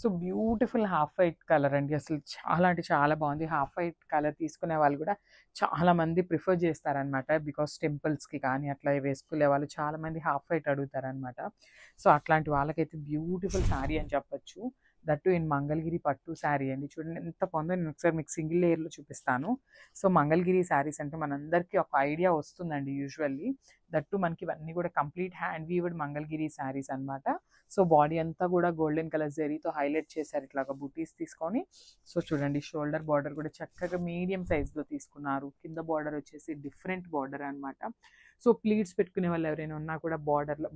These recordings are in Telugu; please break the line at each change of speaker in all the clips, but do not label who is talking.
So beautiful half white colour అండి. అసలు చాలా అంటే చాలా బాగుంది. హాఫ్ వైట్ కలర్ తీసుకునే వాళ్ళు కూడా చాలా మంది ప్రిఫర్ చేస్తారనమాట. బికాస్ టెంపుల్స్కి కానీ అట్లా వేసుకునే వాళ్ళు చాలా మంది హాఫ్ వైట్ అడుగుతారనమాట. సో అట్లాంటి వాళ్ళకైతే బ్యూటిఫుల్ శారీ అని చెప్పొచ్చు. దట్టు ఇన్ మంగళగిరి పట్టు శారీ అండి. చూడండి ఎంత బాగుందో. నేను ఒకసారి మీకు సింగిల్ లేయర్లో చూపిస్తాను. సో మంగళగిరి శారీస్ అంటే మనందరికీ ఒక ఐడియా వస్తుందండి యూజువల్లీ. దట్టు మనకి ఇవన్నీ కూడా complete hand weaved Mangalagiri saris అనమాట. సో బాడీ అంతా కూడా గోల్డెన్ కలర్ జరీతో హైలైట్ చేశారు ఇట్లాగా బుటీస్ తీసుకొని. సో చూడండి షోల్డర్ బార్డర్ కూడా చక్కగా మీడియం సైజ్లో తీసుకున్నారు. కింద బార్డర్ వచ్చేసి డిఫరెంట్ బార్డర్ అనమాట. సో ప్లీట్స్ పెట్టుకునే వాళ్ళు ఎవరైనా ఉన్నా కూడా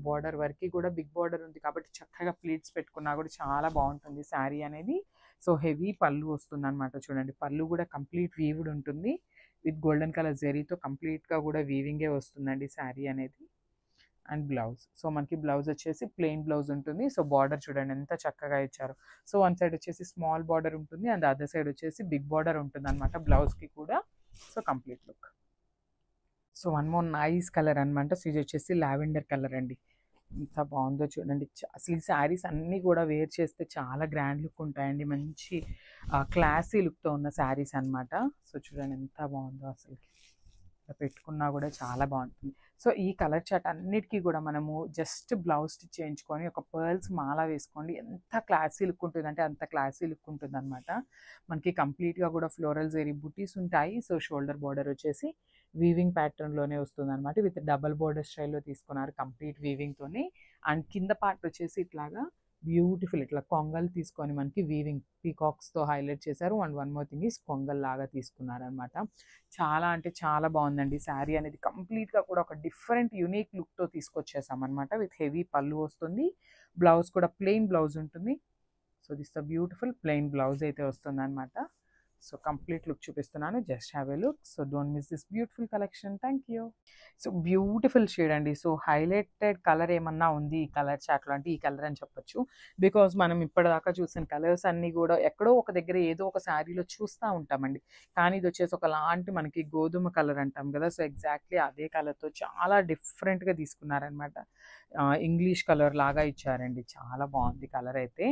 బార్డర్ వరకు కూడా బిగ్ బార్డర్ ఉంది కాబట్టి చక్కగా ప్లీట్స్ పెట్టుకున్నా కూడా చాలా బాగుంటుంది శారీ అనేది. సో హెవీ పళ్ళు వస్తుంది అనమాట. చూడండి పళ్ళు కూడా కంప్లీట్ వీవ్డ్ ఉంటుంది విత్ గోల్డెన్ కలర్ జరీతో. కంప్లీట్గా కూడా వీవింగే వస్తుందండి శారీ అనేది. అండ్ బ్లౌజ్, సో మనకి బ్లౌజ్ వచ్చేసి ప్లెయిన్ బ్లౌజ్ ఉంటుంది. సో బార్డర్ చూడండి ఎంత చక్కగా ఇచ్చారు. సో వన్ సైడ్ వచ్చేసి స్మాల్ బార్డర్ ఉంటుంది అండ్ అదర్ సైడ్ వచ్చేసి బిగ్ బార్డర్ ఉంటుంది అనమాట బ్లౌజ్కి కూడా. So complete look. So one more nice colour అనమాట. సో ఇది వచ్చేసి లావెండర్ కలర్ అండి. ఎంత బాగుందో చూడండి. అసలు ఈ శారీస్ అన్నీ కూడా వేర్ చేస్తే చాలా గ్రాండ్ లుక్ ఉంటాయండి. మంచి క్లాసీ లుక్తో ఉన్న శారీస్ అనమాట. సో చూడండి ఎంత బాగుందో అసలు. పెట్టుకున్నా కూడా చాలా బాగుంటుంది. సో ఈ కలర్ చార్ట్ అన్నిటికీ కూడా మనము జస్ట్ బ్లౌజ్ స్టిచ్ చేయించుకొని ఒక పర్ల్స్ మాల వేసుకోండి. ఎంత క్లాసీ లుక్ ఉంటుంది అంటే అంత క్లాసీ లుక్ ఉంటుంది అనమాట. మనకి కంప్లీట్గా కూడా ఫ్లోరల్ జరీ బుటీస్ ఉంటాయి. సో షోల్డర్ బార్డర్ వచ్చేసి వీవింగ్ ప్యాటర్న్లోనే వస్తుంది అనమాట. విత్ డబల్ బార్డర్ స్టైల్లో తీసుకున్నారు కంప్లీట్ వీవింగ్తోని. అండ్ కింద పార్ట్ వచ్చేసి ఇట్లాగా బ్యూటిఫుల్ ఇట్లా కొంగల్ తీసుకొని మనకి వీవింగ్ పీకాక్స్తో హైలైట్ చేశారు. And one more thing is కొంగల్ లాగా తీసుకున్నారనమాట. చాలా అంటే చాలా బాగుందండి శారీ అనేది. కంప్లీట్గా కూడా ఒక డిఫరెంట్ యూనిక్ లుక్తో తీసుకొచ్చేసాం అనమాట. విత్ హెవీ పళ్ళు వస్తుంది. బ్లౌజ్ కూడా ప్లెయిన్ బ్లౌజ్ ఉంటుంది. So this the beautiful plain blouse అయితే వస్తుంది అనమాట. సో కంప్లీట్ లుక్ చూపిస్తున్నాను. Just have a look. So don't miss this beautiful collection. Thank you. So beautiful shade అండి. సో హైలైటెడ్ కలర్ ఏమన్నా ఉంది ఈ కలర్ చాట్లో అంటే ఈ కలర్ అని చెప్పొచ్చు. బికాజ్ మనం ఇప్పటిదాకా చూసిన కలర్స్ అన్నీ కూడా ఎక్కడో ఒక దగ్గర ఏదో ఒక శారీలో చూస్తూ ఉంటామండి. కానీ ఇది వచ్చేసి ఒకలాంటి మనకి గోధుమ కలర్ అంటాం కదా. సో ఎగ్జాక్ట్లీ అదే కలర్తో చాలా డిఫరెంట్గా తీసుకున్నారనమాట. ఇంగ్లీష్ కలర్ లాగా ఇచ్చారండి. చాలా బాగుంది కలర్ అయితే.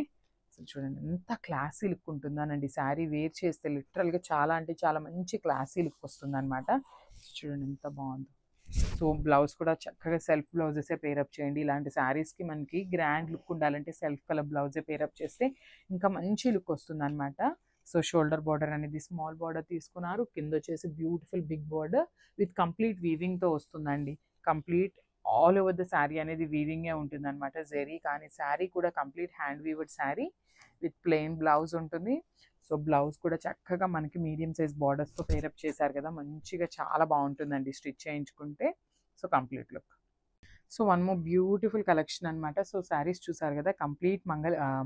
చూడండి ఎంత క్లాసీ లుక్ ఉంటుందనండి. శారీ వేర్ చేస్తే లిటరల్గా చాలా అంటే చాలా మంచి క్లాసీ లుక్ వస్తుంది అనమాట. చూడండి ఎంత బాగుందో. సో బ్లౌజ్ కూడా చక్కగా సెల్ఫ్ బ్లౌజెసే పేరప్ చేయండి. ఇలాంటి శారీస్కి మనకి గ్రాండ్ లుక్ ఉండాలంటే సెల్ఫ్ కలర్ బ్లౌజే పేరప్ చేస్తే ఇంకా మంచి లుక్ వస్తుంది అనమాట. సో షోల్డర్ బార్డర్ అనేది స్మాల్ బార్డర్ తీసుకున్నారు. కింద వచ్చేసి beautiful big border with complete వీవింగ్తో వస్తుందండి. Complete all over the sari అనేది వీవింగే ఉంటుంది అనమాట. జెరీ కానీ శారీ కూడా complete hand weaved sari with plain blouse ఉంటుంది. సో బ్లౌజ్ కూడా చక్కగా మనకి మీడియం సైజ్ బార్డర్స్తో పేరప్ చేశారు కదా. మంచిగా చాలా బాగుంటుందండి స్టిచ్ చేయించుకుంటే. So complete look. So one more beautiful collection అనమాట. సో శారీస్ చూసారు కదా. కంప్లీట్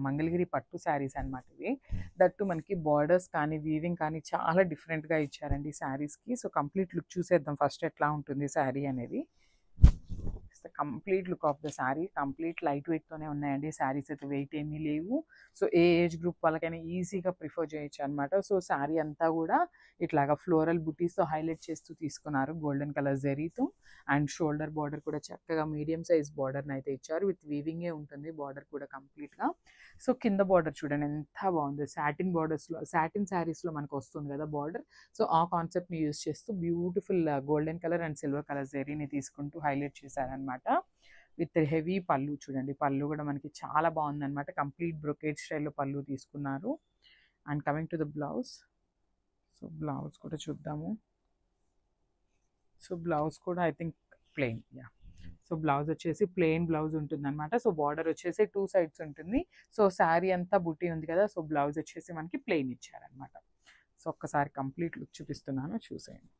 మంగళగిరి పట్టు శారీస్ అనమాట ఇవి. దట్టు మనకి బార్డర్స్ కానీ వీవింగ్ కానీ చాలా డిఫరెంట్గా ఇచ్చారండి శారీస్కి. సో కంప్లీట్ లుక్ చూసేద్దాం ఫస్ట్ ఎట్లా ఉంటుంది శారీ అనేది. Complete look of the sari. Complete light వెయిట్తోనే ఉన్నాయండి శారీస్ అయితే. వెయిట్ ఏమీ లేవు. సో ఏ ఏజ్ గ్రూప్ వాళ్ళకైనా ఈజీగా ప్రిఫర్ చేయొచ్చు అనమాట. సో శారీ అంతా కూడా ఇట్లాగా ఫ్లోరల్ బుటీస్తో హైలైట్ చేస్తూ తీసుకున్నారు గోల్డెన్ కలర్ జరీతో. అండ్ షోల్డర్ బార్డర్ కూడా చక్కగా మీడియం సైజ్ బార్డర్ని అయితే ఇచ్చారు. విత్ వీవింగే ఉంటుంది బార్డర్ కూడా కంప్లీట్గా. సో కింద బార్డర్ చూడండి ఎంత బాగుంది. సాటిన్ బార్డర్స్లో సాటిన్ శారీస్లో మనకు వస్తుంది కదా బార్డర్. సో ఆ కాన్సెప్ట్ని యూజ్ చేస్తూ beautiful golden colour and silver colour జరీని తీసుకుంటూ హైలైట్ చేశారనమాట. విత్ హెవీ పళ్ళు చూడండి. పళ్ళు కూడా మనకి చాలా బాగుందన్నమాట. కంప్లీట్ బ్రొకేట్ స్టైల్లో పళ్ళు తీసుకున్నారు. And coming to the blouse. So blouse కూడా చూద్దాము. సో బ్లౌజ్ కూడా I think plain. Yeah. So blouse వచ్చేసి ప్లెయిన్ బ్లౌజ్ ఉంటుంది అనమాట. సో బార్డర్ వచ్చేసి 2 sides ఉంటుంది. సో శారీ అంతా బుట్టి ఉంది కదా. సో బ్లౌజ్ వచ్చేసి మనకి ప్లెయిన్ ఇచ్చారనమాట. సో ఒక్కసారి కంప్లీట్ లుక్ చూపిస్తున్నాను చూసేయండి.